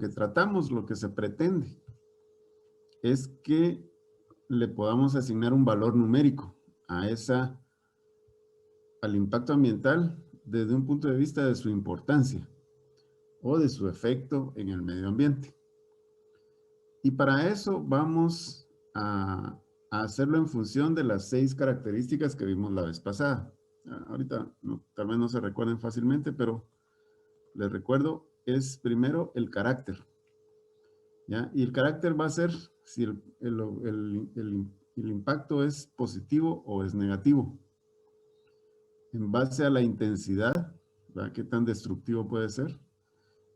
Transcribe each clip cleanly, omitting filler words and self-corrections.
que tratamos, lo que se pretende, es que le podamos asignar un valor numérico al impacto ambiental desde un punto de vista de su importancia o de su efecto en el medio ambiente. Y para eso vamos a hacerlo en función de las 6 características que vimos la vez pasada. Ahorita tal vez no se recuerden fácilmente, pero les recuerdo, es primero el carácter, ¿ya? Y el carácter va a ser si el impacto es positivo o es negativo. En base a la intensidad, ¿verdad? ¿Qué tan destructivo puede ser?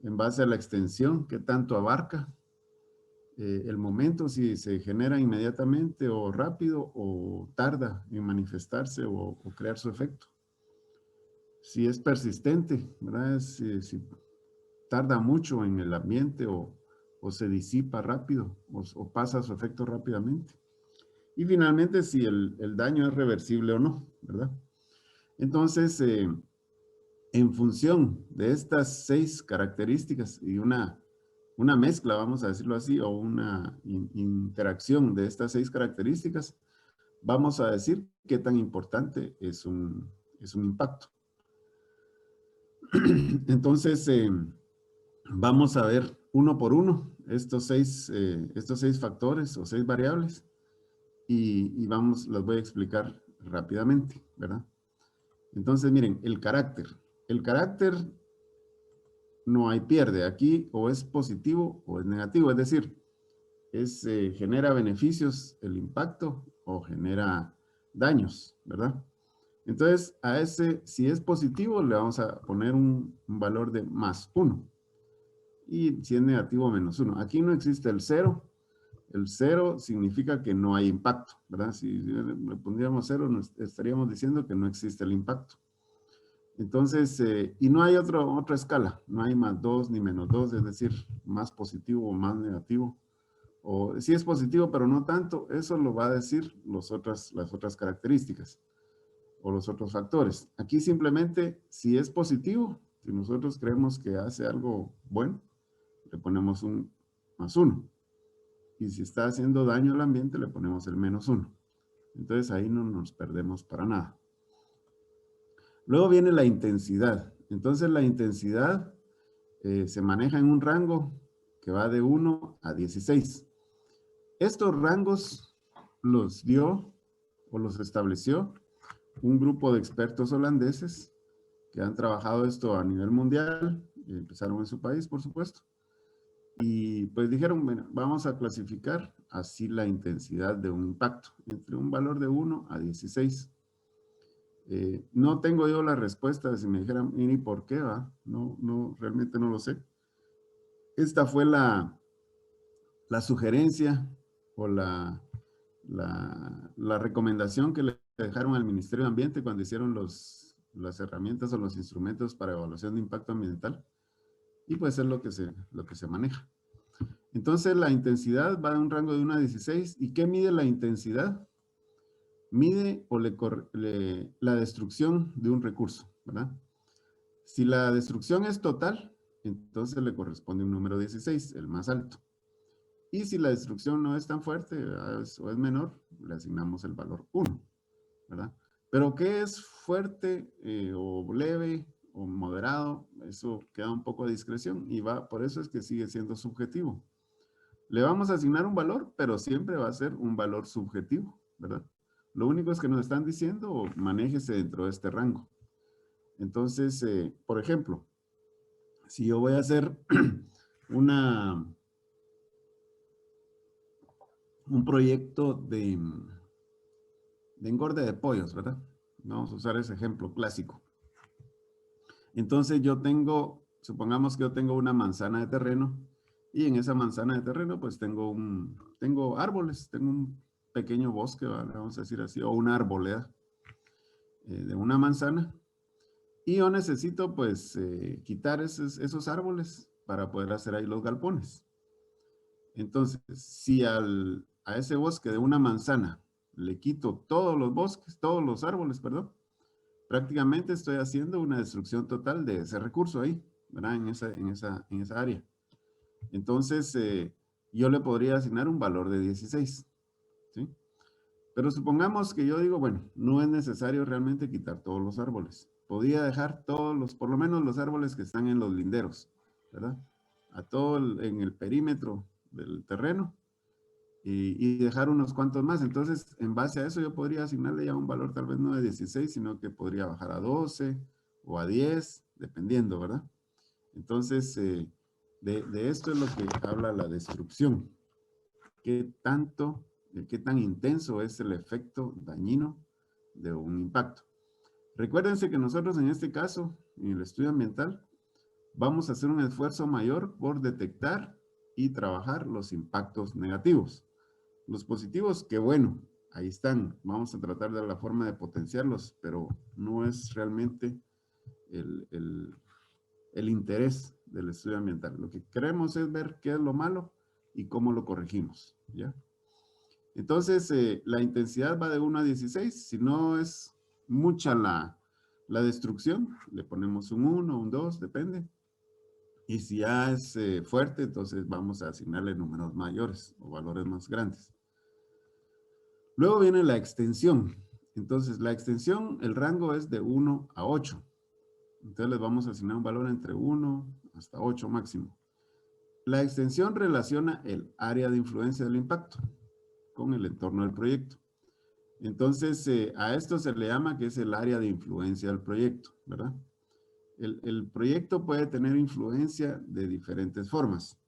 En base a la extensión, ¿qué tanto abarca? El momento, si se genera inmediatamente o rápido o tarda en manifestarse o crear su efecto. Si es persistente, ¿verdad? Si tarda mucho en el ambiente o se disipa rápido o pasa su efecto rápidamente. Y finalmente, si el daño es reversible o no, ¿verdad? Entonces, en función de estas 6 características y una mezcla, vamos a decirlo así, o una interacción de estas 6 características, vamos a decir qué tan importante es un impacto. Entonces, vamos a ver uno por uno estos 6 factores o 6 variables y las voy a explicar rápidamente, ¿verdad? Entonces, miren, el carácter. El carácter no hay pierde. Aquí o es positivo o es negativo. Es decir, genera beneficios el impacto o genera daños, ¿verdad? Entonces, si es positivo, le vamos a poner un valor de +1. Y si es negativo, -1. Aquí no existe el 0. El 0 significa que no hay impacto, ¿verdad? Si le pondríamos 0, estaríamos diciendo que no existe el impacto. Entonces, y no hay otra escala, no hay +2 ni -2, es decir, más positivo o más negativo. O si es positivo, pero no tanto, eso lo va a decir las otras características o los otros factores. Aquí simplemente, si es positivo, si nosotros creemos que hace algo bueno, le ponemos un +1. Y si está haciendo daño al ambiente, le ponemos el -1. Entonces ahí no nos perdemos para nada. Luego viene la intensidad. Entonces la intensidad se maneja en un rango que va de 1 a 16. Estos rangos los dio o los estableció un grupo de expertos holandeses que han trabajado esto a nivel mundial, y empezaron en su país, por supuesto, y pues dijeron, bueno, vamos a clasificar así la intensidad de un impacto, entre un valor de 1 a 16. No tengo yo la respuesta, si me dijeran, ¿y por qué va? No, realmente no lo sé. Esta fue la sugerencia o la recomendación que le dejaron al Ministerio de Ambiente cuando hicieron las herramientas o los instrumentos para evaluación de impacto ambiental. Y pues es lo que se maneja. Entonces la intensidad va de un rango de 1 a 16. ¿Y qué mide la intensidad? Mide la destrucción de un recurso, ¿verdad? Si la destrucción es total, entonces le corresponde un número 16, el más alto. Y si la destrucción no es tan fuerte o es menor, le asignamos el valor 1, ¿verdad? Pero ¿qué es fuerte o leve o moderado? Eso queda un poco a discreción y por eso es que sigue siendo subjetivo. Le vamos a asignar un valor, pero siempre va a ser un valor subjetivo, ¿verdad? Lo único es que nos están diciendo, manéjese dentro de este rango. Entonces, por ejemplo, si yo voy a hacer un proyecto de engorde de pollos, ¿verdad? Vamos a usar ese ejemplo clásico. Entonces supongamos que yo tengo una manzana de terreno y en esa manzana de terreno pues tengo árboles, tengo un pequeño bosque, vamos a decir así, o una arboleda de una manzana y yo necesito pues quitar esos árboles para poder hacer ahí los galpones. Entonces, si a ese bosque de una manzana le quito todos los árboles, perdón, prácticamente estoy haciendo una destrucción total de ese recurso ahí, ¿verdad? En esa área. Entonces, yo le podría asignar un valor de 16, ¿sí? Pero supongamos que yo digo, bueno, no es necesario realmente quitar todos los árboles. Podría dejar todos los, por lo menos los árboles que están en los linderos, ¿verdad? A todo en el perímetro del terreno y dejar unos cuantos más. Entonces, en base a eso yo podría asignarle ya un valor tal vez no de 16, sino que podría bajar a 12 o a 10, dependiendo, ¿verdad? Entonces, de esto es lo que habla la destrucción. ¿Qué tanto, qué tan intenso es el efecto dañino de un impacto? Recuérdense que nosotros en este caso, en el estudio ambiental, vamos a hacer un esfuerzo mayor por detectar y trabajar los impactos negativos. Los positivos, que bueno, ahí están. Vamos a tratar de la forma de potenciarlos, pero no es realmente el, el, el interés del estudio ambiental. Lo que queremos es ver qué es lo malo y cómo lo corregimos, ¿ya? Entonces, la intensidad va de 1 a 16. Si no es mucha la destrucción, le ponemos un 1, un 2, depende. Y si ya es fuerte, entonces vamos a asignarle números mayores o valores más grandes. Luego viene la extensión. Entonces, la extensión, el rango es de 1 a 8. Entonces, les vamos a asignar un valor entre 1 hasta 8 máximo. La extensión relaciona el área de influencia del impacto con el entorno del proyecto. Entonces, a esto se le llama que es el área de influencia del proyecto, ¿verdad? El proyecto puede tener influencia de diferentes formas.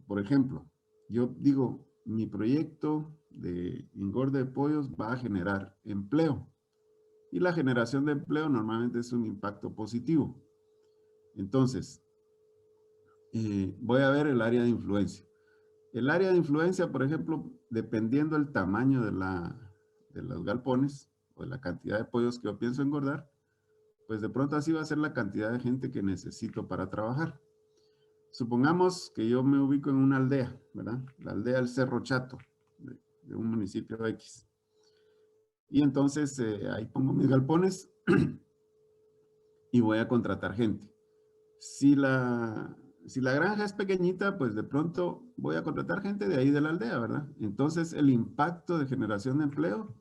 Por ejemplo, yo digo, mi proyecto de engorde de pollos va a generar empleo. Y la generación de empleo normalmente es un impacto positivo. Entonces, voy a ver el área de influencia. El área de influencia, por ejemplo, dependiendo del tamaño de los galpones o de la cantidad de pollos que yo pienso engordar, pues de pronto así va a ser la cantidad de gente que necesito para trabajar. Supongamos que yo me ubico en una aldea, ¿verdad? La aldea del Cerro Chato, de un municipio X. Y entonces ahí pongo mis galpones y voy a contratar gente. Si la granja es pequeñita, pues de pronto voy a contratar gente de ahí de la aldea, ¿verdad? Entonces el impacto de generación de empleo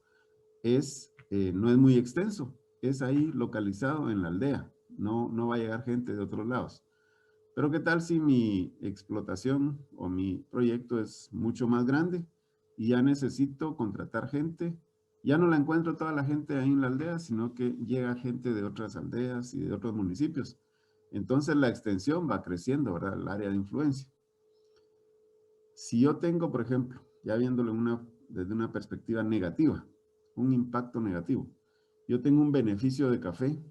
no es muy extenso, es ahí localizado en la aldea, no va a llegar gente de otros lados. Pero ¿qué tal si mi explotación o mi proyecto es mucho más grande y ya necesito contratar gente? Ya no la encuentro toda la gente ahí en la aldea, sino que llega gente de otras aldeas y de otros municipios. Entonces la extensión va creciendo, ¿verdad? El área de influencia. Si yo tengo, por ejemplo, ya viéndolo desde una perspectiva negativa, un impacto negativo, yo tengo un beneficio de café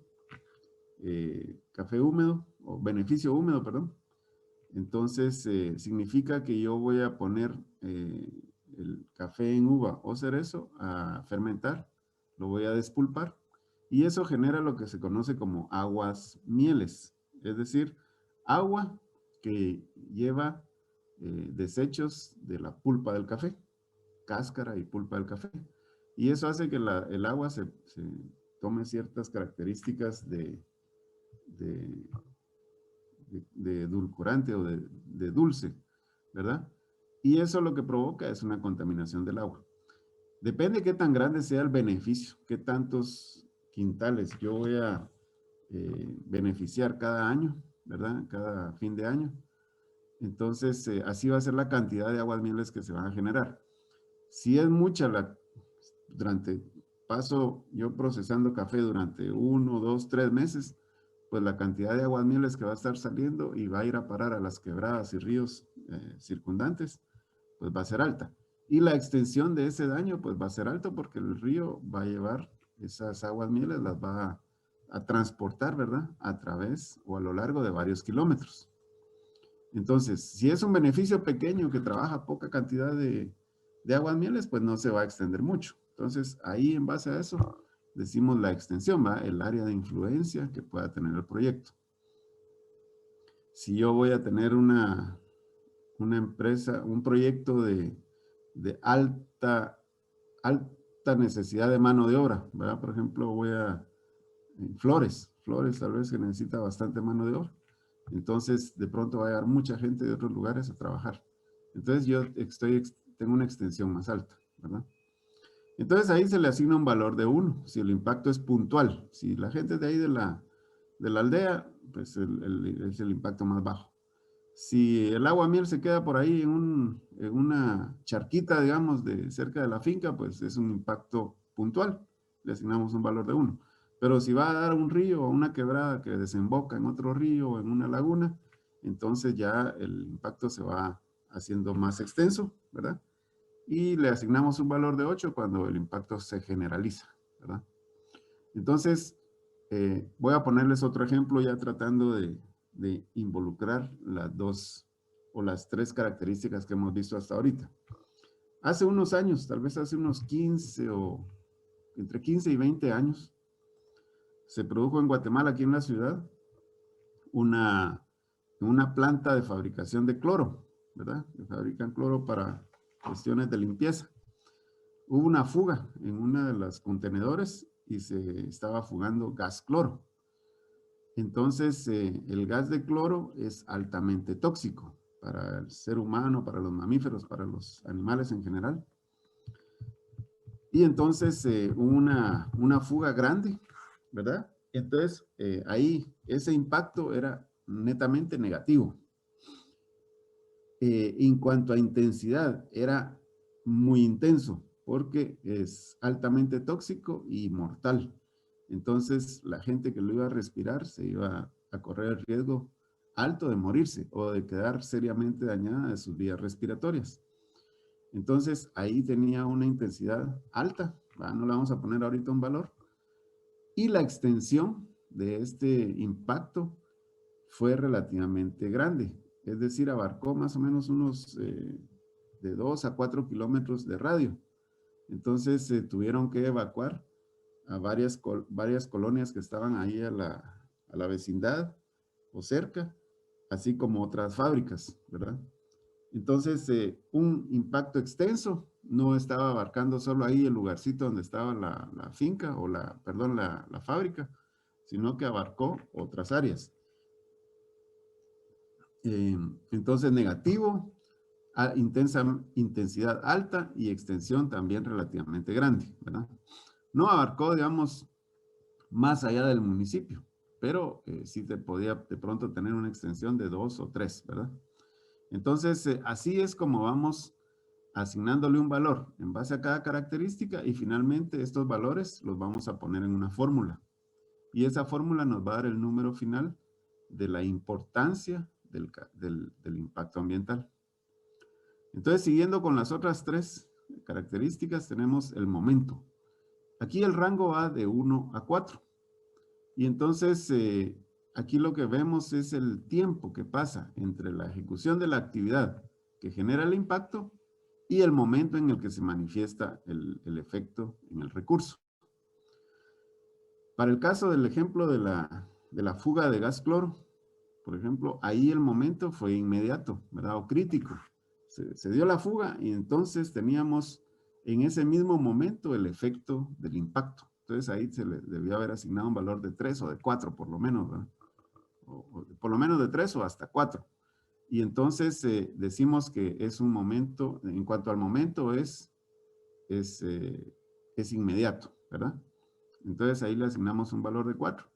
húmedo, o beneficio húmedo, perdón. Entonces, significa que yo voy a poner el café en uva o cerezo a fermentar, lo voy a despulpar, y eso genera lo que se conoce como aguas mieles, es decir, agua que lleva desechos de la pulpa del café, cáscara y pulpa del café. Y eso hace que el agua se tome ciertas características de, de edulcorante o de dulce, ¿verdad? Y eso lo que provoca es una contaminación del agua. Depende qué tan grande sea el beneficio, qué tantos quintales yo voy a beneficiar cada año, ¿verdad? Cada fin de año. Entonces, así va a ser la cantidad de aguas mieles que se van a generar. Si es mucha paso yo procesando café durante 1, 2, 3 meses, pues la cantidad de aguas mieles que va a estar saliendo y va a ir a parar a las quebradas y ríos circundantes, pues va a ser alta. Y la extensión de ese daño, pues va a ser alto porque el río va a llevar esas aguas mieles, las va a transportar, ¿verdad? A través o a lo largo de varios kilómetros. Entonces, si es un beneficio pequeño que trabaja poca cantidad de aguas mieles, pues no se va a extender mucho. Entonces, ahí en base a eso, decimos la extensión, ¿va? El área de influencia que pueda tener el proyecto. Si yo voy a tener una empresa, un proyecto de alta necesidad de mano de obra, ¿verdad? Por ejemplo, flores tal vez que necesita bastante mano de obra. Entonces, de pronto va a llegar mucha gente de otros lugares a trabajar. Entonces, yo tengo una extensión más alta, ¿verdad? Entonces, ahí se le asigna un valor de 1, si el impacto es puntual. Si la gente de ahí de la aldea, pues es el impacto más bajo. Si el agua miel se queda por ahí en una charquita, digamos, de cerca de la finca, pues es un impacto puntual. Le asignamos un valor de 1. Pero si va a dar un río o una quebrada que desemboca en otro río o en una laguna, entonces ya el impacto se va haciendo más extenso, ¿verdad? Y le asignamos un valor de 8 cuando el impacto se generaliza, ¿verdad? Entonces, voy a ponerles otro ejemplo ya tratando de involucrar las dos o las tres características que hemos visto hasta ahorita. Hace unos años, tal vez hace unos 15 o entre 15 y 20 años, se produjo en Guatemala, aquí en la ciudad, una planta de fabricación de cloro, ¿verdad? Que fabrican cloro para cuestiones de limpieza. Hubo una fuga en uno de los contenedores y se estaba fugando gas cloro. Entonces, el gas de cloro es altamente tóxico para el ser humano, para los mamíferos, para los animales en general. Y entonces hubo una fuga grande, ¿verdad? Entonces, ahí ese impacto era netamente negativo. En cuanto a intensidad, era muy intenso porque es altamente tóxico y mortal. Entonces, la gente que lo iba a respirar se iba a correr el riesgo alto de morirse o de quedar seriamente dañada de sus vías respiratorias. Entonces, ahí tenía una intensidad alta, ¿va? No le vamos a poner ahorita un valor. Y la extensión de este impacto fue relativamente grande, es decir, abarcó más o menos unos de 2 a 4 kilómetros de radio. Entonces se tuvieron que evacuar a varias colonias que estaban ahí a la vecindad o cerca, así como otras fábricas, ¿verdad? Entonces, un impacto extenso no estaba abarcando solo ahí el lugarcito donde estaba la finca o perdón, la fábrica, sino que abarcó otras áreas. Entonces, negativo, intensidad alta y extensión también relativamente grande, ¿verdad? No abarcó, digamos, más allá del municipio, pero sí te podía de pronto tener una extensión de 2 o 3, ¿verdad? Entonces, así es como vamos asignándole un valor en base a cada característica y finalmente estos valores los vamos a poner en una fórmula. Y esa fórmula nos va a dar el número final de la importancia del impacto ambiental. Entonces, siguiendo con las otras tres características, tenemos el momento. Aquí el rango va de 1 a 4. Y entonces, aquí lo que vemos es el tiempo que pasa entre la ejecución de la actividad que genera el impacto y el momento en el que se manifiesta el efecto en el recurso. Para el caso del ejemplo de la fuga de gas cloro, por ejemplo, ahí el momento fue inmediato, ¿verdad? O crítico. Se dio la fuga y entonces teníamos en ese mismo momento el efecto del impacto. Entonces ahí se le debió haber asignado un valor de 3 o de 4 por lo menos, ¿verdad? O por lo menos de 3 o hasta 4. Y entonces decimos que es un momento, en cuanto al momento es inmediato, ¿verdad? Entonces ahí le asignamos un valor de 4.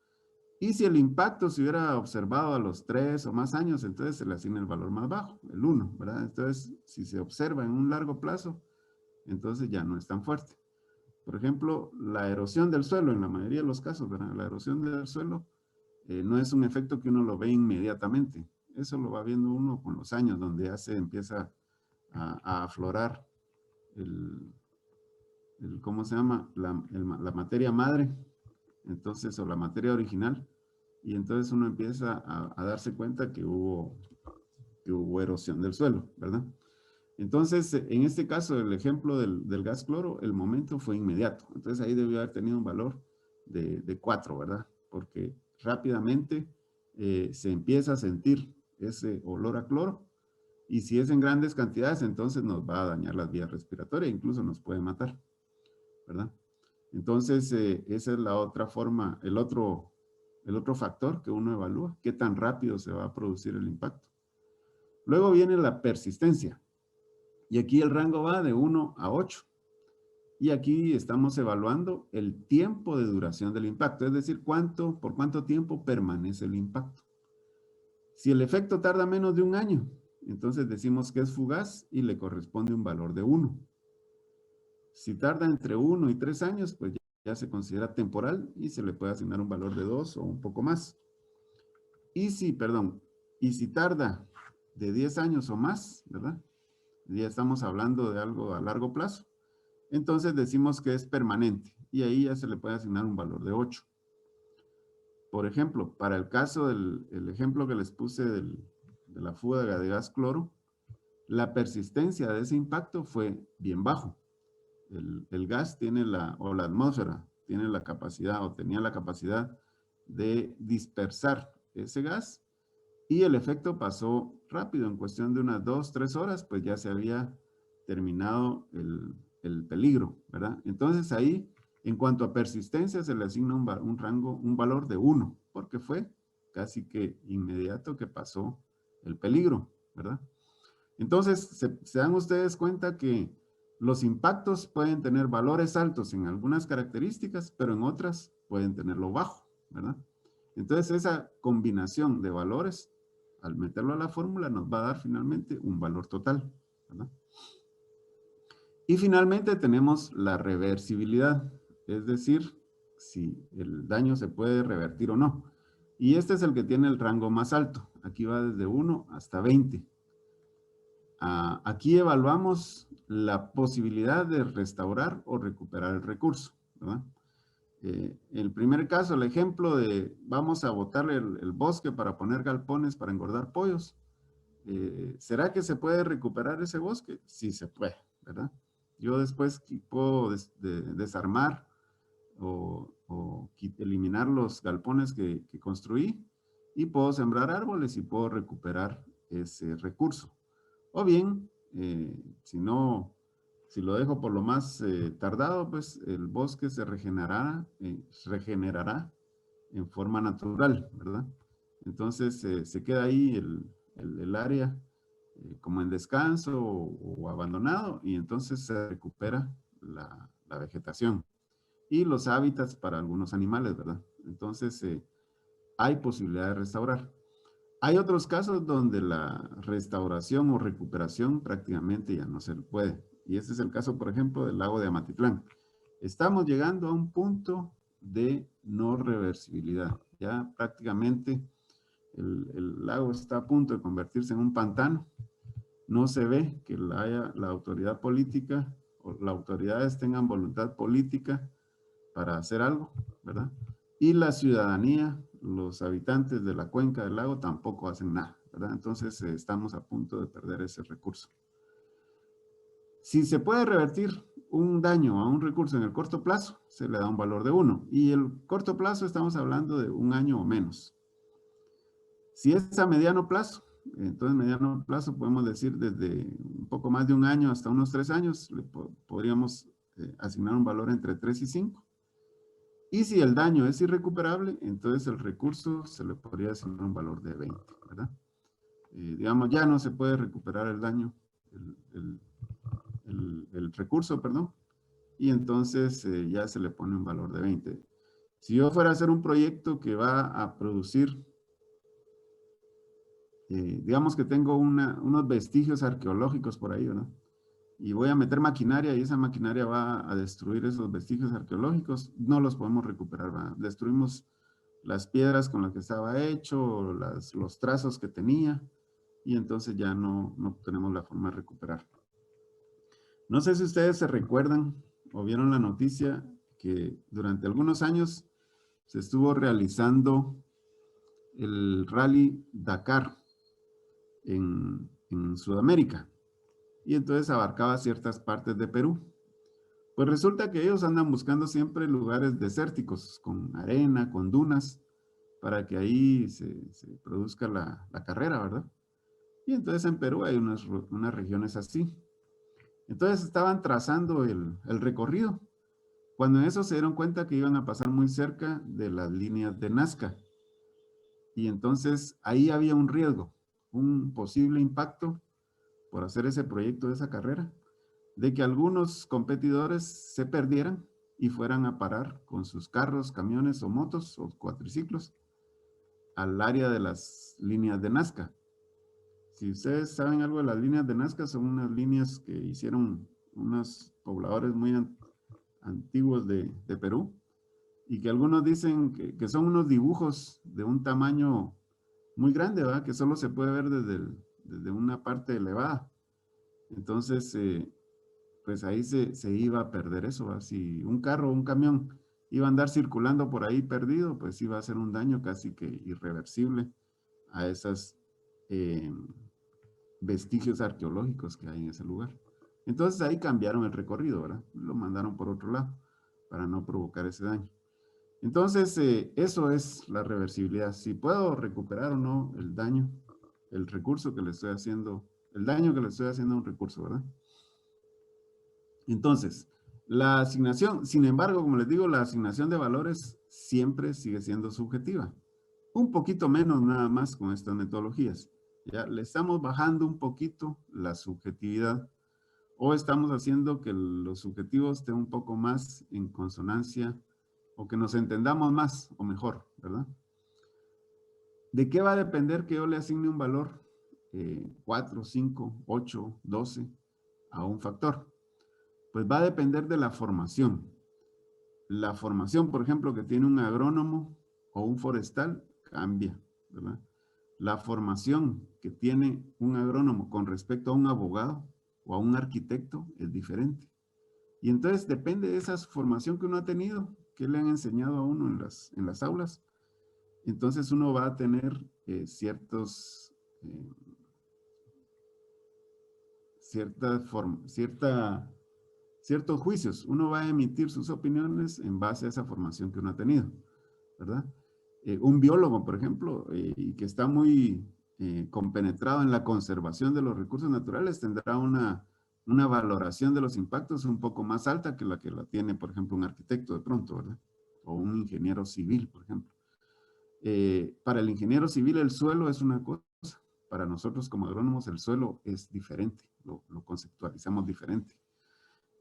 Y si el impacto se hubiera observado a los 3 o más años, entonces se le asigna el valor más bajo, el 1, ¿verdad? Entonces, si se observa en un largo plazo, entonces ya no es tan fuerte. Por ejemplo, la erosión del suelo, en la mayoría de los casos, ¿verdad? La erosión del suelo no es un efecto que uno lo ve inmediatamente. Eso lo va viendo uno con los años, donde ya se empieza a aflorar ¿cómo se llama? La materia madre, entonces, o la materia original, y entonces uno empieza a darse cuenta que hubo erosión del suelo, ¿verdad? Entonces, en este caso, el ejemplo del gas cloro, el momento fue inmediato. Entonces, ahí debió haber tenido un valor de 4, ¿verdad? Porque rápidamente se empieza a sentir ese olor a cloro, y si es en grandes cantidades, entonces nos va a dañar las vías respiratorias, incluso nos puede matar, ¿verdad? Entonces, esa es la otra forma, el otro el otro factor que uno evalúa, qué tan rápido se va a producir el impacto. Luego viene la persistencia. Y aquí el rango va de 1 a 8. Y aquí estamos evaluando el tiempo de duración del impacto, es decir, por cuánto tiempo permanece el impacto. Si el efecto tarda menos de un año, entonces decimos que es fugaz y le corresponde un valor de 1. Si tarda entre 1 y 3 años, pues ya se considera temporal y se le puede asignar un valor de 2 o un poco más. Y si tarda de 10 años o más, ¿verdad? Ya estamos hablando de algo a largo plazo. Entonces decimos que es permanente y ahí ya se le puede asignar un valor de 8. Por ejemplo, para el caso del ejemplo que les puse de la fuga de gas cloro, la persistencia de ese impacto fue bien bajo. El gas o la atmósfera tiene la capacidad o tenía la capacidad de dispersar ese gas y el efecto pasó rápido, en cuestión de unas 2, 3 horas, pues ya se había terminado el peligro, ¿verdad? Entonces ahí, en cuanto a persistencia, se le asigna un valor de 1, porque fue casi que inmediato que pasó el peligro, ¿verdad? Entonces, se dan ustedes cuenta que los impactos pueden tener valores altos en algunas características, pero en otras pueden tenerlo bajo, ¿verdad? Entonces, esa combinación de valores, al meterlo a la fórmula, nos va a dar finalmente un valor total, ¿verdad? Y finalmente tenemos la reversibilidad, es decir, si el daño se puede revertir o no. Y este es el que tiene el rango más alto. Aquí va desde 1 hasta 20. Aquí evaluamos la posibilidad de restaurar o recuperar el recurso, ¿verdad? El primer caso, el ejemplo de vamos a botar el bosque para poner galpones para engordar pollos. ¿Será que se puede recuperar ese bosque? Sí se puede, ¿verdad? Yo después puedo desarmar o eliminar los galpones que construí y puedo sembrar árboles y puedo recuperar ese recurso. O bien, si lo dejo por lo más tardado, pues el bosque se regenerará en forma natural, ¿verdad? Entonces se queda ahí el área como en descanso o abandonado y entonces se recupera la vegetación y los hábitats para algunos animales, ¿verdad? Entonces hay posibilidad de restaurar. Hay otros casos donde la restauración o recuperación prácticamente ya no se puede. Y este es el caso, por ejemplo, del lago de Amatitlán. Estamos llegando a un punto de no reversibilidad. Ya prácticamente el lago está a punto de convertirse en un pantano. No se ve que la autoridad política o las autoridades tengan voluntad política para hacer algo, ¿verdad? Y la ciudadanía, los habitantes de la cuenca del lago tampoco hacen nada, ¿verdad? Entonces estamos a punto de perder ese recurso. Si se puede revertir un daño a un recurso en el corto plazo, se le da un valor de 1. Y el corto plazo estamos hablando de un año o menos. Si es a mediano plazo, entonces mediano plazo podemos decir desde un poco más de un año hasta unos 3 años, podríamos asignar un valor entre 3 y 5. Y si el daño es irrecuperable, entonces el recurso se le podría asignar un valor de 20, ¿verdad? Digamos, ya no se puede recuperar el daño, el recurso, perdón, y entonces ya se le pone un valor de 20. Si yo fuera a hacer un proyecto que va a producir, digamos que tengo unos vestigios arqueológicos por ahí, ¿verdad? Y voy a meter maquinaria y esa maquinaria va a destruir esos vestigios arqueológicos, no los podemos recuperar, ¿verdad? Destruimos las piedras con las que estaba hecho, los trazos que tenía, y entonces ya no tenemos la forma de recuperar. No sé si ustedes se recuerdan o vieron la noticia que durante algunos años se estuvo realizando el Rally Dakar en Sudamérica, y entonces abarcaba ciertas partes de Perú. Pues resulta que ellos andan buscando siempre lugares desérticos, con arena, con dunas, para que ahí se produzca la carrera, ¿verdad? Y entonces en Perú hay unas regiones así. Entonces estaban trazando el recorrido, cuando en eso se dieron cuenta que iban a pasar muy cerca de las líneas de Nazca. Y entonces ahí había un riesgo, un posible impacto por hacer ese proyecto de esa carrera, de que algunos competidores se perdieran y fueran a parar con sus carros, camiones o motos o cuatriciclos al área de las líneas de Nazca. Si ustedes saben algo de las líneas de Nazca, son unas líneas que hicieron unos pobladores muy antiguos de Perú, y que algunos dicen que son unos dibujos de un tamaño muy grande, ¿verdad? Que solo se puede ver desde una parte elevada. Entonces, pues ahí se iba a perder eso, ¿verdad? Si un carro o un camión iba a andar circulando por ahí perdido, pues iba a hacer un daño casi que irreversible a esos vestigios arqueológicos que hay en ese lugar. Entonces ahí cambiaron el recorrido, ¿verdad? Lo mandaron por otro lado para no provocar ese daño. Entonces, eso es la reversibilidad. Si puedo recuperar o no el daño, el recurso que le estoy haciendo, el daño que le estoy haciendo a un recurso, ¿verdad? Entonces, la asignación, sin embargo, como les digo, la asignación de valores siempre sigue siendo subjetiva. Un poquito menos nada más con estas metodologías. Ya le estamos bajando un poquito la subjetividad, o estamos haciendo que los subjetivos estén un poco más en consonancia, o que nos entendamos más o mejor, ¿verdad? ¿De qué va a depender que yo le asigne un valor 4, 5, 8, 12 a un factor? Pues va a depender de la formación. La formación, por ejemplo, que tiene un agrónomo o un forestal, cambia, ¿verdad? La formación que tiene un agrónomo con respecto a un abogado o a un arquitecto es diferente. Y entonces depende de esa formación que uno ha tenido, que le han enseñado a uno en las aulas. Entonces uno va a tener ciertos juicios. Uno va a emitir sus opiniones en base a esa formación que uno ha tenido, ¿verdad? Un biólogo, por ejemplo, y que está muy compenetrado en la conservación de los recursos naturales, tendrá una valoración de los impactos un poco más alta que la tiene, por ejemplo, un arquitecto de pronto, ¿verdad? O un ingeniero civil, por ejemplo. Para el ingeniero civil el suelo es una cosa, para nosotros como agrónomos el suelo es diferente, lo conceptualizamos diferente.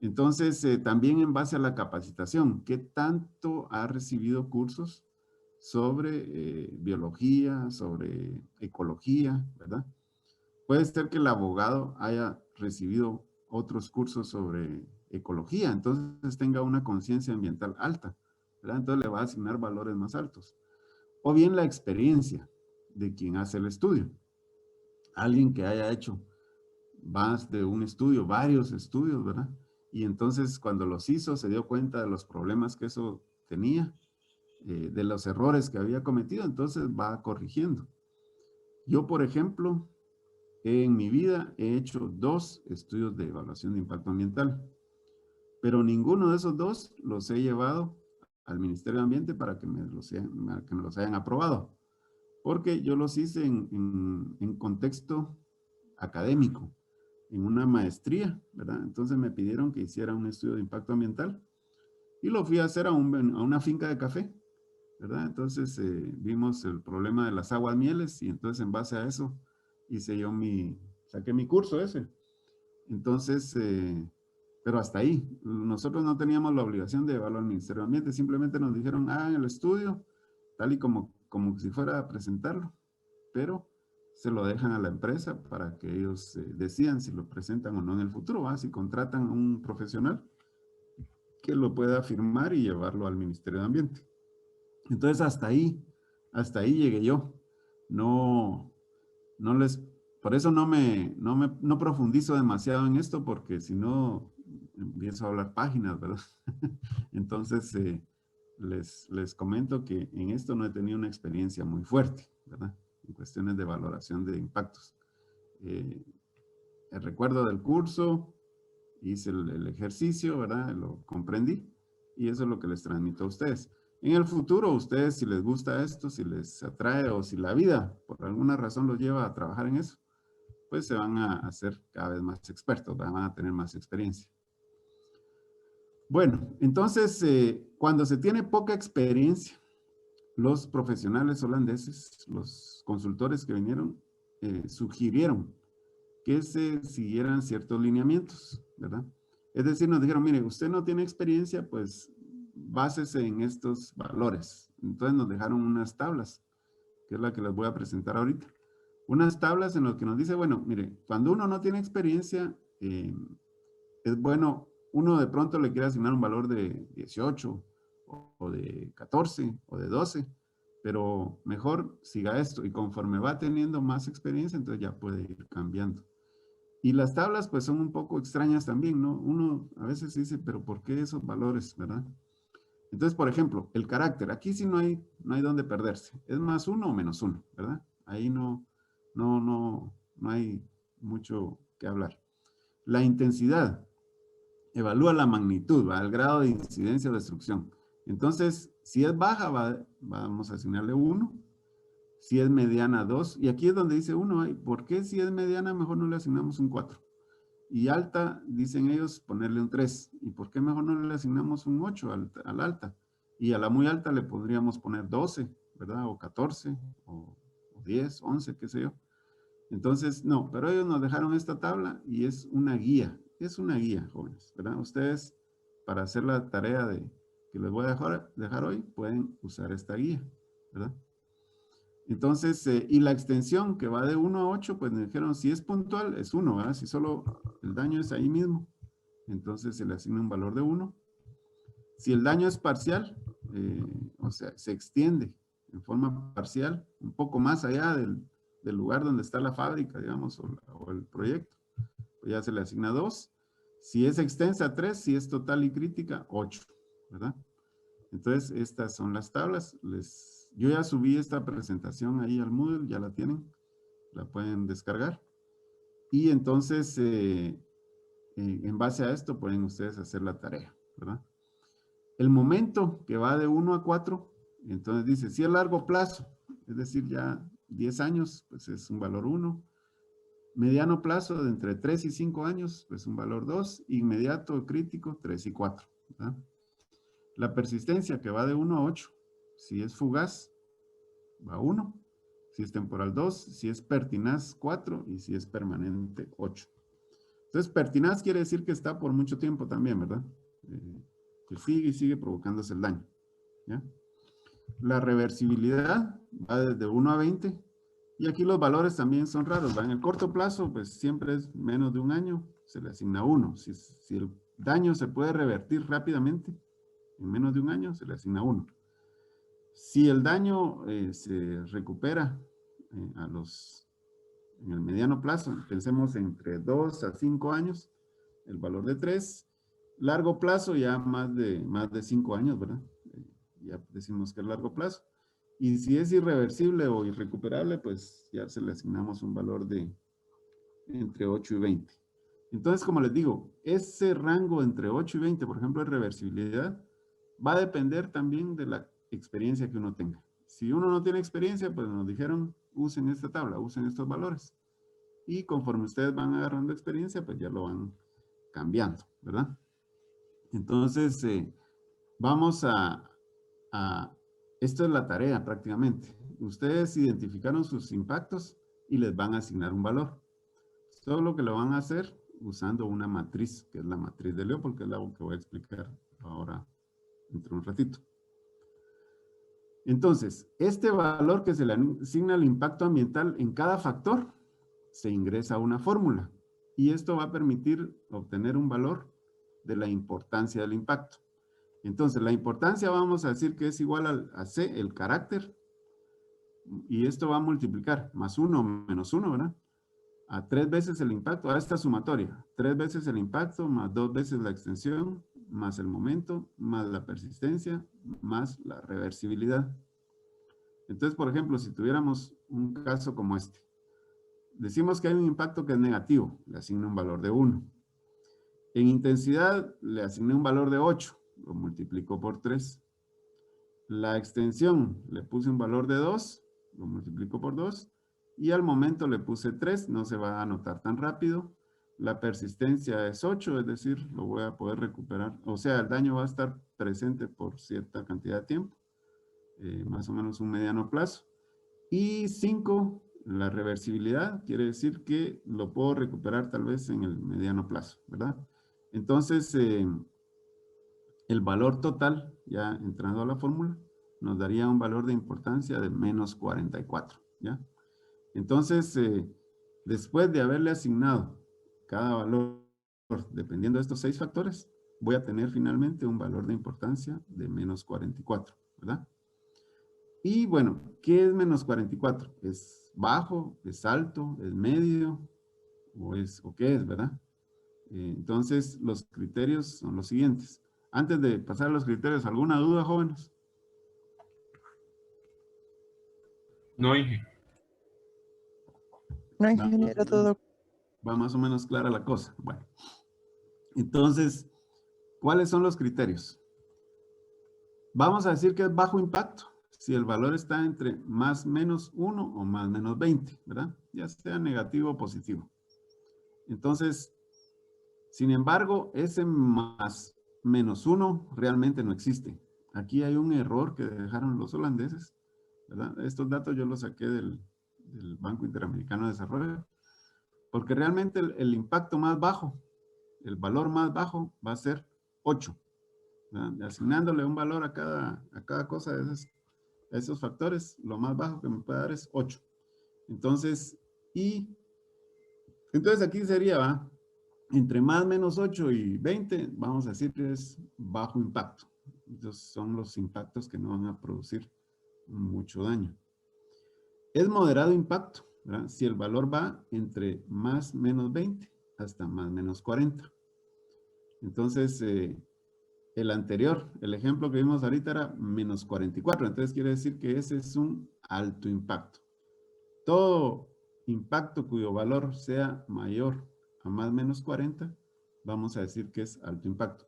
Entonces, también en base a la capacitación, ¿qué tanto ha recibido cursos sobre biología, sobre ecología, ¿verdad? Puede ser que el abogado haya recibido otros cursos sobre ecología, entonces tenga una conciencia ambiental alta, ¿verdad? Entonces le va a asignar valores más altos. O bien la experiencia de quien hace el estudio. Alguien que haya hecho más de un estudio, varios estudios, ¿verdad? Y entonces cuando los hizo se dio cuenta de los problemas que eso tenía, de los errores que había cometido, entonces va corrigiendo. Yo, por ejemplo, en mi vida he hecho 2 estudios de evaluación de impacto ambiental, pero ninguno de esos 2 los he llevado al Ministerio de Ambiente para que me los hayan aprobado, porque yo los hice en contexto académico, en una maestría, ¿verdad? Entonces me pidieron que hiciera un estudio de impacto ambiental y lo fui a hacer a una finca de café, ¿verdad? Entonces vimos el problema de las aguas mieles y entonces en base a eso saqué mi curso ese. Entonces, pero hasta ahí, nosotros no teníamos la obligación de evaluar al Ministerio de Ambiente, simplemente nos dijeron, hagan el estudio, tal y como si fuera a presentarlo, pero se lo dejan a la empresa para que ellos decidan si lo presentan o no en el futuro, ¿va? Si contratan a un profesional que lo pueda firmar y llevarlo al Ministerio de Ambiente. Entonces hasta ahí llegué yo. No, no les, por eso no profundizo demasiado en esto, porque si no empiezo a hablar páginas, ¿verdad? Entonces les comento que en esto no he tenido una experiencia muy fuerte, ¿verdad? En cuestiones de valoración de impactos. El recuerdo del curso, hice el ejercicio, ¿verdad? Lo comprendí y eso es lo que les transmito a ustedes. En el futuro, ustedes, si les gusta esto, si les atrae o si la vida por alguna razón los lleva a trabajar en eso, pues se van a hacer cada vez más expertos, van a tener más experiencia. Bueno, entonces, cuando se tiene poca experiencia, los profesionales holandeses, los consultores que vinieron, sugirieron que se siguieran ciertos lineamientos, ¿verdad? Es decir, nos dijeron, mire, usted no tiene experiencia, pues básese en estos valores. Entonces nos dejaron unas tablas, que es la que les voy a presentar ahorita. Unas tablas en las que nos dice, bueno, mire, cuando uno no tiene experiencia, es bueno, uno de pronto le quiere asignar un valor de 18 o de 14 o de 12, pero mejor siga esto y conforme va teniendo más experiencia, entonces ya puede ir cambiando. Y las tablas pues son un poco extrañas también, ¿no? Uno a veces dice, pero ¿por qué esos valores, verdad? Entonces, por ejemplo, el carácter, aquí sí no hay dónde perderse. Es más uno o menos uno, ¿verdad? Ahí no hay mucho que hablar. La intensidad, evalúa la magnitud, ¿va? El grado de incidencia o destrucción. Entonces, si es baja, vamos a asignarle 1. Si es mediana, 2. Y aquí es donde dice 1. ¿Por qué si es mediana mejor no le asignamos un 4? Y alta, dicen ellos, ponerle un 3. ¿Y por qué mejor no le asignamos un 8 a la alta? Y a la muy alta le podríamos poner 12, ¿verdad? O 14, o 10, 11, qué sé yo. Entonces, no, pero ellos nos dejaron esta tabla y es una guía. Es una guía, jóvenes, ¿verdad? Ustedes, para hacer la tarea que les voy a dejar hoy, pueden usar esta guía, ¿verdad? Entonces, y la extensión que va de 1 a 8, pues me dijeron, si es puntual, es 1, ¿verdad? Si solo el daño es ahí mismo, entonces se le asigna un valor de 1. Si el daño es parcial, o sea, se extiende en forma parcial, un poco más allá del lugar donde está la fábrica, digamos, o el proyecto, pues ya se le asigna 2. Si es extensa, 3. Si es total y crítica, 8, ¿verdad? Entonces, estas son las tablas. Yo ya subí esta presentación ahí al Moodle, ya la tienen, la pueden descargar. Y entonces, en base a esto, pueden ustedes hacer la tarea, ¿verdad? El momento que va de 1 a 4, entonces dice, si es largo plazo, es decir, ya 10 años, pues es un valor 1. Mediano plazo, de entre 3 y 5 años, pues un valor 2. Inmediato, crítico, 3 y 4, ¿verdad? La persistencia que va de 1 a 8, si es fugaz, va a 1. Si es temporal, 2. Si es pertinaz, 4. Y si es permanente, 8. Entonces, pertinaz quiere decir que está por mucho tiempo también, ¿verdad? Que sigue y sigue provocándose el daño, ¿ya? La reversibilidad va desde 1 a 20. Y aquí los valores también son raros, ¿va? En el corto plazo, pues siempre es menos de un año, se le asigna 1. Si el daño se puede revertir rápidamente, en menos de un año, se le asigna 1. Si el daño se recupera en el mediano plazo, pensemos entre 2 a 5 años, el valor de 3. Largo plazo, ya más de 5 años, ¿verdad? Ya decimos que es largo plazo. Y si es irreversible o irrecuperable, pues ya se le asignamos un valor de entre 8 y 20. Entonces, como les digo, ese rango entre 8 y 20, por ejemplo, de reversibilidad, va a depender también de la experiencia que uno tenga. Si uno no tiene experiencia, pues nos dijeron, usen esta tabla, usen estos valores. Y conforme ustedes van agarrando experiencia, pues ya lo van cambiando, ¿verdad? Entonces, vamos esto es la tarea prácticamente. Ustedes identificaron sus impactos y les van a asignar un valor. Todo lo que lo van a hacer usando una matriz, que es la matriz de Leopold, que es la que voy a explicar ahora dentro de un ratito. Entonces, este valor que se le asigna al impacto ambiental en cada factor, se ingresa a una fórmula. Y esto va a permitir obtener un valor de la importancia del impacto. Entonces, la importancia vamos a decir que es igual a C, el carácter, y esto va a multiplicar más 1 menos 1, ¿verdad? A 3 veces el impacto, a esta sumatoria, 3 veces el impacto, más 2 veces la extensión, más el momento, más la persistencia, más la reversibilidad. Entonces, por ejemplo, si tuviéramos un caso como este, decimos que hay un impacto que es negativo, le asigno un valor de 1. En intensidad le asigné un valor de 8, lo multiplico por 3. La extensión le puse un valor de 2, lo multiplico por 2. Y al momento le puse 3, no se va a anotar tan rápido. La persistencia es 8, es decir, lo voy a poder recuperar. O sea, el daño va a estar presente por cierta cantidad de tiempo. más o menos un mediano plazo. Y 5, la reversibilidad, quiere decir que lo puedo recuperar tal vez en el mediano plazo, ¿verdad? Entonces, el valor total, ya entrando a la fórmula, nos daría un valor de importancia de menos 44, ¿ya? Entonces, después de haberle asignado cada valor, dependiendo de estos 6 factores, voy a tener finalmente un valor de importancia de menos 44, ¿verdad? Y bueno, ¿qué es menos 44? ¿Es bajo? ¿Es alto? ¿Es medio? ¿O qué es, verdad? Entonces, los criterios son los siguientes. Antes de pasar a los criterios, ¿alguna duda, jóvenes? No, Inge. No, Va más ingeniero, o menos, todo. va más o menos clara la cosa. Bueno, entonces, ¿cuáles son los criterios? Vamos a decir que es bajo impacto si el valor está entre más menos 1 o más menos 20, ¿verdad? Ya sea negativo o positivo. Entonces, sin embargo, ese más menos 1 realmente no existe. Aquí hay un error que dejaron los holandeses, ¿verdad? Estos datos yo los saqué del Banco Interamericano de Desarrollo, porque realmente el impacto más bajo, el valor más bajo va a ser 8, ¿verdad? Asignándole un valor a cada cosa de esos factores, lo más bajo que me puede dar es 8. Entonces, entonces aquí sería, ¿va? Entre más menos 8 y 20, vamos a decir que es bajo impacto. Entonces son los impactos que no van a producir mucho daño. Es moderado impacto, ¿verdad? Si el valor va entre más menos 20 hasta más menos 40. Entonces, el anterior, el ejemplo que vimos ahorita era menos 44. Entonces quiere decir que ese es un alto impacto. Todo impacto cuyo valor sea mayor a más menos 40, vamos a decir que es alto impacto.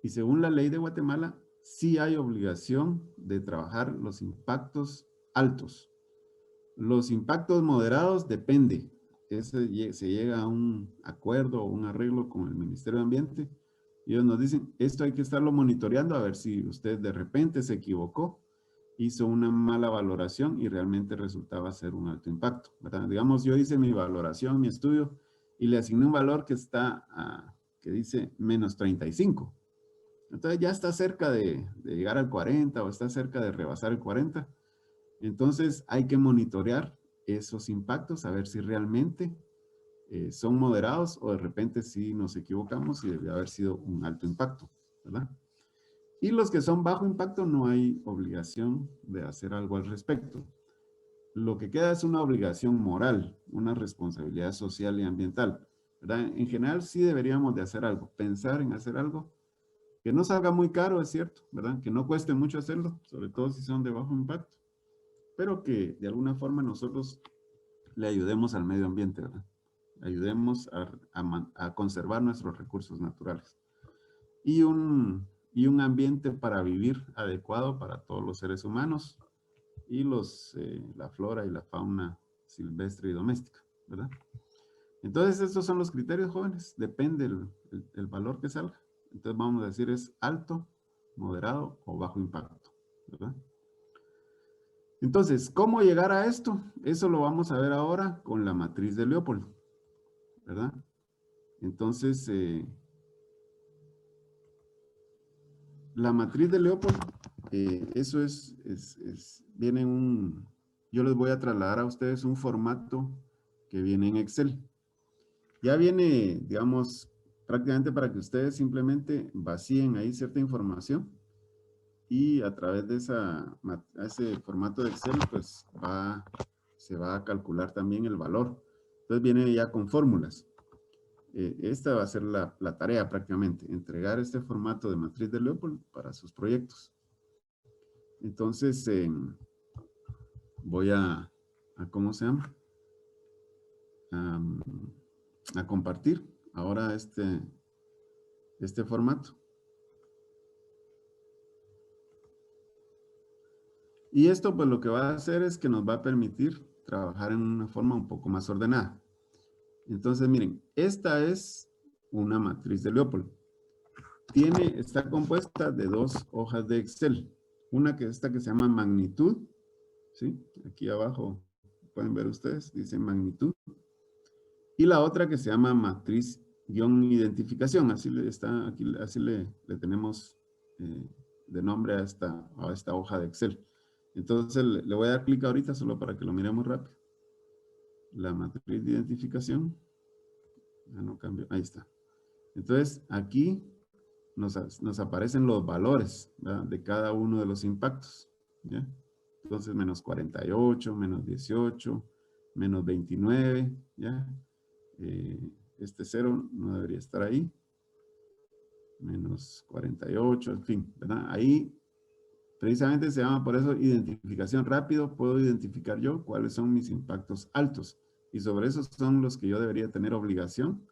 Y según la ley de Guatemala, sí hay obligación de trabajar los impactos altos. Los impactos moderados depende. Se llega a un acuerdo o un arreglo con el Ministerio de Ambiente. Y ellos nos dicen, esto hay que estarlo monitoreando a ver si usted de repente se equivocó, hizo una mala valoración y realmente resultaba ser un alto impacto, ¿verdad? Digamos, yo hice mi valoración, mi estudio, y le asigné un valor que dice menos 35. Entonces ya está cerca de llegar al 40 o está cerca de rebasar el 40. Entonces hay que monitorear esos impactos, a ver si realmente son moderados o de repente si nos equivocamos y debe haber sido un alto impacto, ¿verdad? Y los que son bajo impacto no hay obligación de hacer algo al respecto. Lo que queda es una obligación moral, una responsabilidad social y ambiental, ¿verdad? En general sí deberíamos de hacer algo, pensar en hacer algo que no salga muy caro, es cierto, ¿verdad? Que no cueste mucho hacerlo, sobre todo si son de bajo impacto, pero que de alguna forma nosotros le ayudemos al medio ambiente, ¿verdad? Ayudemos a conservar nuestros recursos naturales. Y un ambiente para vivir adecuado para todos los seres humanos y la flora y la fauna silvestre y doméstica, ¿verdad? Entonces, estos son los criterios, jóvenes. Depende el valor que salga. Entonces, vamos a decir es alto, moderado o bajo impacto, ¿verdad? Entonces, ¿cómo llegar a esto? Eso lo vamos a ver ahora con la matriz de Leopold, ¿verdad? Entonces, la matriz de Leopold, eso viene yo les voy a trasladar a ustedes un formato que viene en Excel. Ya viene, digamos, prácticamente para que ustedes simplemente vacíen ahí cierta información y a través de ese formato de Excel, pues se va a calcular también el valor. Entonces viene ya con fórmulas. Esta va a ser la tarea prácticamente, entregar este formato de matriz de Leopold para sus proyectos. Entonces, voy ¿cómo se llama? A compartir ahora este formato. Y esto pues lo que va a hacer es que nos va a permitir trabajar en una forma un poco más ordenada. Entonces, miren, esta es una matriz de Leopold. Está compuesta de 2 hojas de Excel. una que esta que se llama magnitud, ¿sí? Aquí abajo pueden ver ustedes, dice magnitud. Y la otra que se llama matriz-identificación, así le está, aquí así le tenemos de nombre a esta hoja de Excel. Entonces le voy a dar clic ahorita solo para que lo miremos rápido. La matriz de identificación. Ah, no cambio, ahí está. Entonces aquí nos aparecen los valores, ¿verdad?, de cada uno de los impactos, ¿ya? Entonces menos 48, menos 18, menos 29, ¿ya? Este 0 no debería estar ahí. Menos 48, en fin, ¿verdad? Ahí precisamente se llama por eso identificación rápido. Puedo identificar yo cuáles son mis impactos altos. Y sobre esos son los que yo debería tener obligación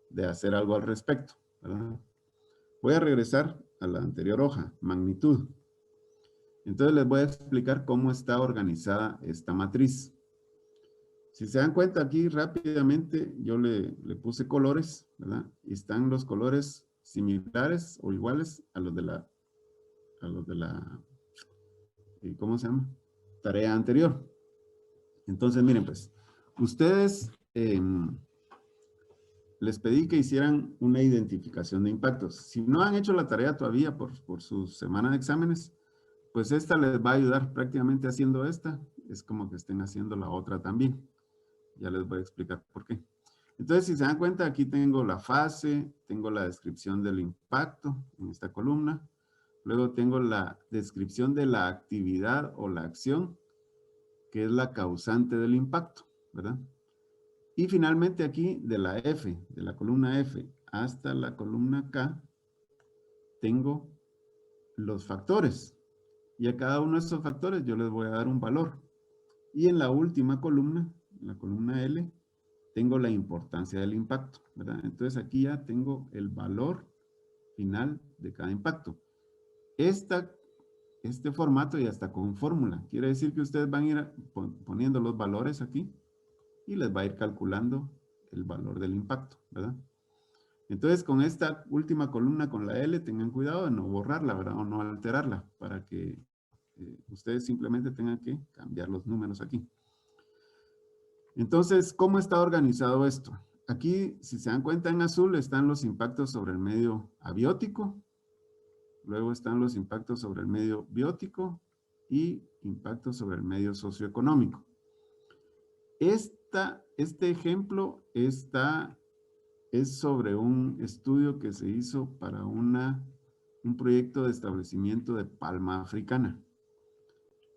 de hacer algo al respecto, ¿verdad? Voy a regresar a la anterior hoja, magnitud. Entonces les voy a explicar cómo está organizada esta matriz. Si se dan cuenta aquí rápidamente, yo le puse colores, ¿verdad? Y están los colores similares o iguales a los de la, ¿cómo se llama? Tarea anterior. Entonces, miren pues, ustedes les pedí que hicieran una identificación de impactos. Si no han hecho la tarea todavía por su semana de exámenes, pues esta les va a ayudar prácticamente haciendo esta. Es como que estén haciendo la otra también. Ya les voy a explicar por qué. Entonces, si se dan cuenta, aquí tengo la fase, tengo la descripción del impacto en esta columna. Luego tengo la descripción de la actividad o la acción, que es la causante del impacto, ¿verdad? Y finalmente aquí de la F, de la columna F hasta la columna K, tengo los factores. Y a cada uno de estos factores yo les voy a dar un valor. Y en la última columna, en la columna L, tengo la importancia del impacto, ¿verdad? Entonces aquí ya tengo el valor final de cada impacto. Este formato ya está con fórmula. Quiere decir que ustedes van a ir poniendo los valores aquí y les va a ir calculando el valor del impacto, ¿verdad? Entonces, con esta última columna, con la L, tengan cuidado de no borrarla, ¿verdad? O no alterarla, para que ustedes simplemente tengan que cambiar los números aquí. Entonces, ¿cómo está organizado esto? Aquí, si se dan cuenta, en azul están los impactos sobre el medio abiótico, luego están los impactos sobre el medio biótico y impactos sobre el medio socioeconómico. Este ejemplo es sobre un estudio que se hizo para un proyecto de establecimiento de palma africana.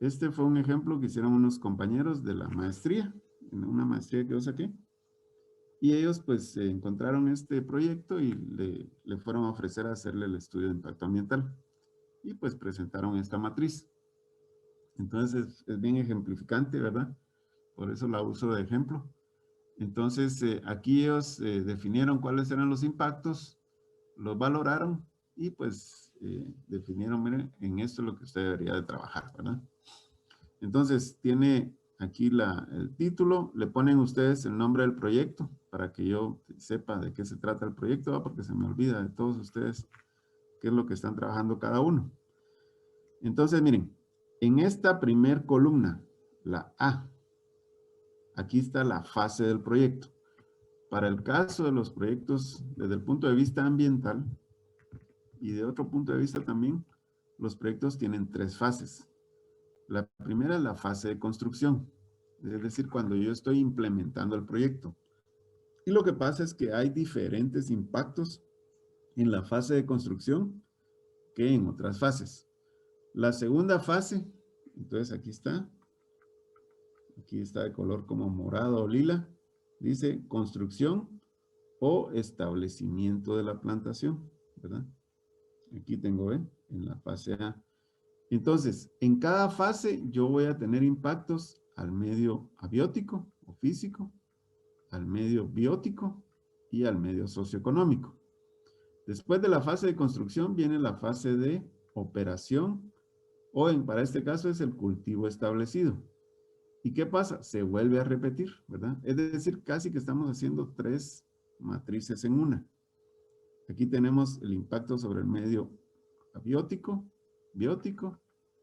Este fue un ejemplo que hicieron unos compañeros de la maestría, en una maestría que yo saqué. Y ellos pues encontraron este proyecto y le fueron a ofrecer a hacerle el estudio de impacto ambiental. Y pues presentaron esta matriz. Entonces es bien ejemplificante, ¿verdad? Por eso la uso de ejemplo. Entonces aquí ellos definieron cuáles eran los impactos, los valoraron y pues definieron, miren, en esto es lo que usted debería de trabajar, ¿verdad? Entonces tiene aquí el título, le ponen ustedes el nombre del proyecto para que yo sepa de qué se trata el proyecto, ¿verdad? Porque se me olvida de todos ustedes qué es lo que están trabajando cada uno. Entonces, miren, en esta primer columna, la A, aquí está la fase del proyecto. Para el caso de los proyectos desde el punto de vista ambiental y de otro punto de vista también, los proyectos tienen 3 fases. La primera es la fase de construcción, es decir, cuando yo estoy implementando el proyecto. Y lo que pasa es que hay diferentes impactos en la fase de construcción que en otras fases. La segunda fase, entonces aquí está de color como morado o lila, dice construcción o establecimiento de la plantación, ¿verdad? Aquí tengo, en la fase A. Entonces, en cada fase yo voy a tener impactos al medio abiótico o físico, al medio biótico y al medio socioeconómico. Después de la fase de construcción viene la fase de operación o para este caso es el cultivo establecido. ¿Y qué pasa? Se vuelve a repetir, ¿verdad? Es decir, casi que estamos haciendo 3 matrices en una. Aquí tenemos el impacto sobre el medio abiótico, biótico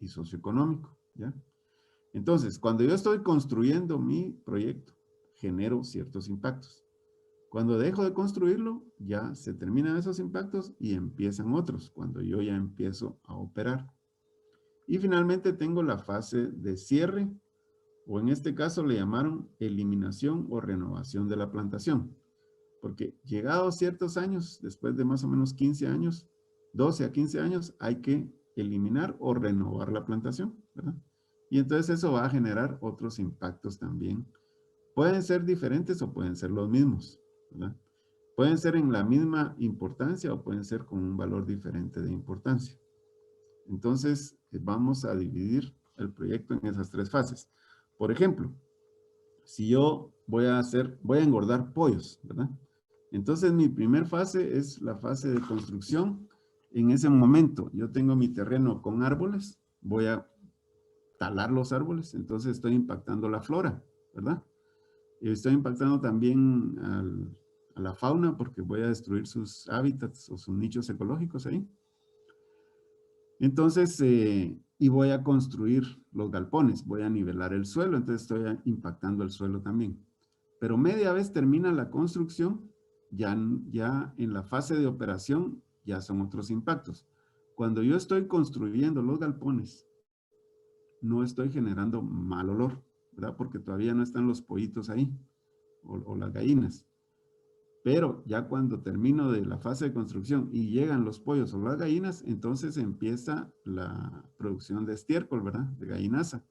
y socioeconómico, ¿ya? Entonces, cuando yo estoy construyendo mi proyecto, genero ciertos impactos. Cuando dejo de construirlo, ya se terminan esos impactos y empiezan otros, cuando yo ya empiezo a operar. Y finalmente tengo la fase de cierre, o en este caso le llamaron eliminación o renovación de la plantación. Porque llegados ciertos años, después de más o menos 15 años, 12 a 15 años, hay que eliminar o renovar la plantación, ¿verdad? Y entonces eso va a generar otros impactos también. Pueden ser diferentes o pueden ser los mismos, ¿verdad? Pueden ser en la misma importancia o pueden ser con un valor diferente de importancia. Entonces, vamos a dividir el proyecto en esas tres fases. Por ejemplo, si yo voy a engordar pollos, ¿verdad? Entonces, mi primer fase es la fase de construcción. En ese momento, yo tengo mi terreno con árboles, voy a talar los árboles, entonces estoy impactando la flora, ¿verdad? Y estoy impactando también a la fauna porque voy a destruir sus hábitats o sus nichos ecológicos ahí. Entonces, y voy a construir los galpones, voy a nivelar el suelo, entonces estoy impactando el suelo también. Pero media vez termina la construcción, ya en la fase de operación ya son otros impactos. Cuando yo estoy construyendo los galpones, no estoy generando mal olor, ¿verdad? Porque todavía no están los pollitos ahí, o las gallinas. Pero ya cuando termino de la fase de construcción y llegan los pollos o las gallinas, entonces empieza la producción de estiércol, ¿verdad? De gallinaza.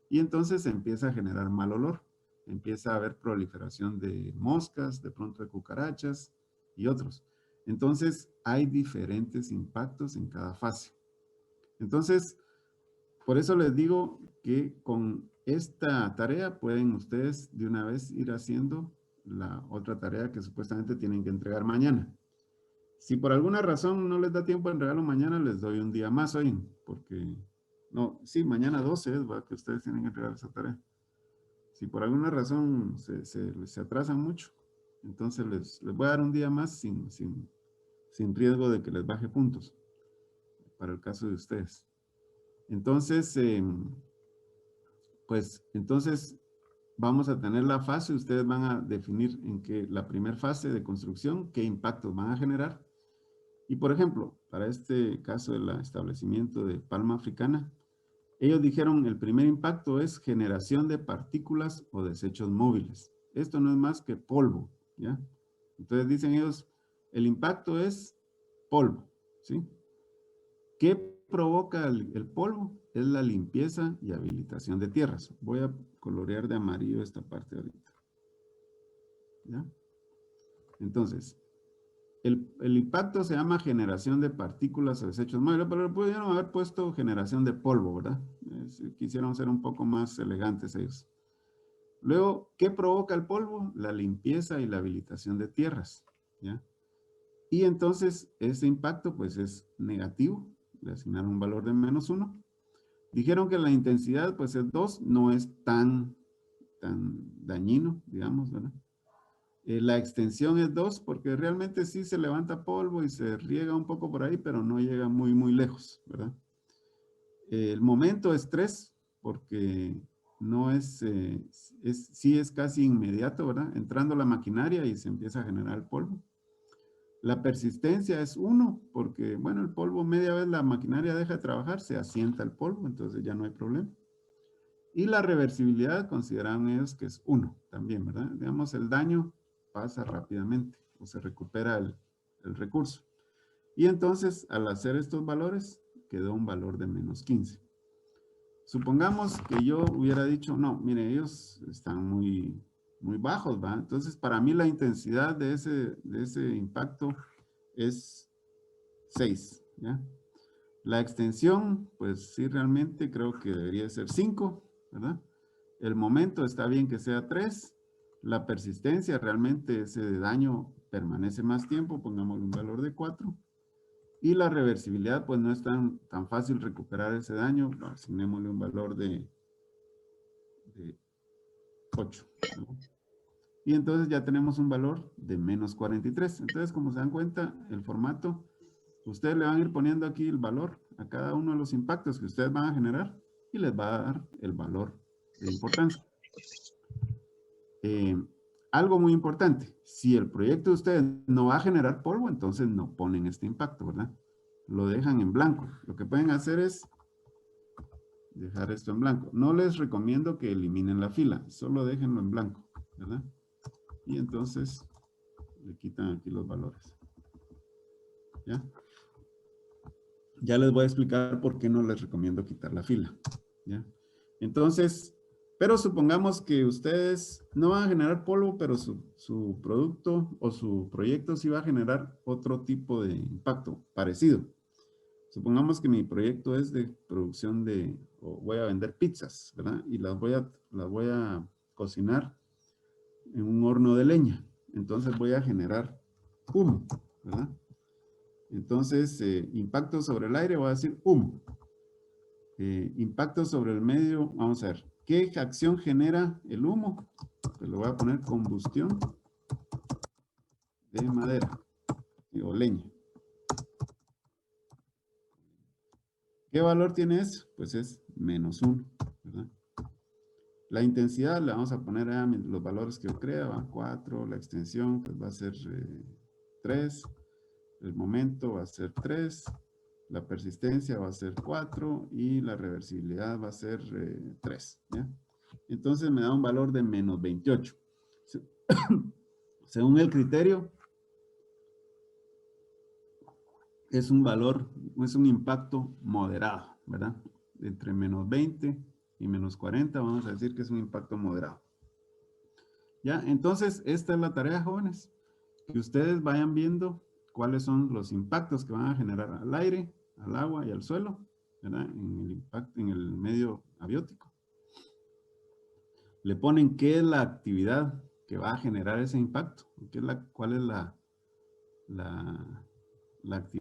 Y entonces empieza a generar mal olor. Empieza a haber proliferación de moscas, de pronto de cucarachas y otros. Entonces hay diferentes impactos en cada fase. Entonces, por eso les digo que con esta tarea pueden ustedes de una vez ir haciendo la otra tarea que supuestamente tienen que entregar mañana. Si por alguna razón no les da tiempo de entregarlo mañana, les doy un día más hoy, porque, no, sí, mañana 12 es, ¿va? Que ustedes tienen que entregar esa tarea. Si por alguna razón se atrasan mucho, entonces les voy a dar un día más sin riesgo de que les baje puntos, para el caso de ustedes. Entonces, pues, entonces vamos a tener la fase, ustedes van a definir en que la primera fase de construcción, qué impactos van a generar. Y por ejemplo, para este caso del establecimiento de palma africana, ellos dijeron el primer impacto es generación de partículas o desechos móviles. Esto no es más que polvo, ¿ya? Entonces dicen ellos, el impacto es polvo, ¿sí? ¿Qué provoca el polvo? Es la limpieza y habilitación de tierras. Voy a colorear de amarillo esta parte ahorita. ¿Ya? Entonces, el impacto se llama generación de partículas o desechos móviles, pero pudieron haber puesto generación de polvo, ¿verdad? Quisieron ser un poco más elegantes ellos. Luego, ¿qué provoca el polvo? La limpieza y la habilitación de tierras, ¿ya? Y entonces, ese impacto, pues, es negativo. Le asignaron un valor de -1. Dijeron que la intensidad, pues, es 2, no es tan dañino, digamos, ¿verdad? La extensión es 2 porque realmente sí se levanta polvo y se riega un poco por ahí, pero no llega muy, muy lejos, ¿verdad? El momento es 3 porque no sí es casi inmediato, ¿verdad? Entrando la maquinaria y se empieza a generar el polvo. La persistencia es 1 porque, bueno, el polvo media vez la maquinaria deja de trabajar, se asienta el polvo, entonces ya no hay problema. Y la reversibilidad consideraron ellos que es 1 también, ¿verdad? Digamos, el daño pasa rápidamente o se recupera el recurso. Y entonces, al hacer estos valores, quedó un valor de -15. Supongamos que yo hubiera dicho, no, mire, ellos están muy bajos, ¿va? Entonces, para mí la intensidad de ese impacto es 6, ¿ya? La extensión, pues sí, realmente creo que debería ser 5, ¿verdad? El momento está bien que sea 3. La persistencia, realmente ese daño permanece más tiempo, pongámosle un valor de 4. Y la reversibilidad, pues no es tan fácil recuperar ese daño, asignémosle un valor de 8, ¿no? Y entonces ya tenemos un valor de -43. Entonces, como se dan cuenta, el formato ustedes le van a ir poniendo aquí el valor a cada uno de los impactos que ustedes van a generar y les va a dar el valor de importancia. Algo muy importante, si el proyecto de ustedes no va a generar polvo, entonces no ponen este impacto, ¿verdad? Lo dejan en blanco. Lo que pueden hacer es dejar esto en blanco. No les recomiendo que eliminen la fila, solo déjenlo en blanco, ¿verdad? Y entonces le quitan aquí los valores. ¿Ya? Ya les voy a explicar por qué no les recomiendo quitar la fila. ¿Ya? Entonces, pero supongamos que ustedes no van a generar polvo, pero su producto o su proyecto sí va a generar otro tipo de impacto parecido. Supongamos que mi proyecto es de producción de, o voy a vender pizzas, ¿verdad? Y las voy a cocinar en un horno de leña. Entonces voy a generar humo, ¿verdad? Entonces, impacto sobre el aire, voy a decir humo. Impacto sobre el medio, vamos a ver. ¿Qué acción genera el humo? Pues lo voy a poner combustión de madera o leña. ¿Qué valor tiene eso? Pues es -1, ¿verdad? La intensidad le vamos a poner a los valores que yo crea, va 4, la extensión pues va a ser 3, el momento va a ser 3, la persistencia va a ser 4 y la reversibilidad va a ser 3, ¿ya? Entonces me da un valor de -28. Según el criterio, es un valor, es un impacto moderado, ¿verdad? Entre -20 y -40 vamos a decir que es un impacto moderado. ¿Ya? Entonces, esta es la tarea, jóvenes, que ustedes vayan viendo cuáles son los impactos que van a generar al aire, al agua y al suelo, ¿verdad? En el impacto, en el medio abiótico. Le ponen qué es la actividad que va a generar ese impacto, cuál es la actividad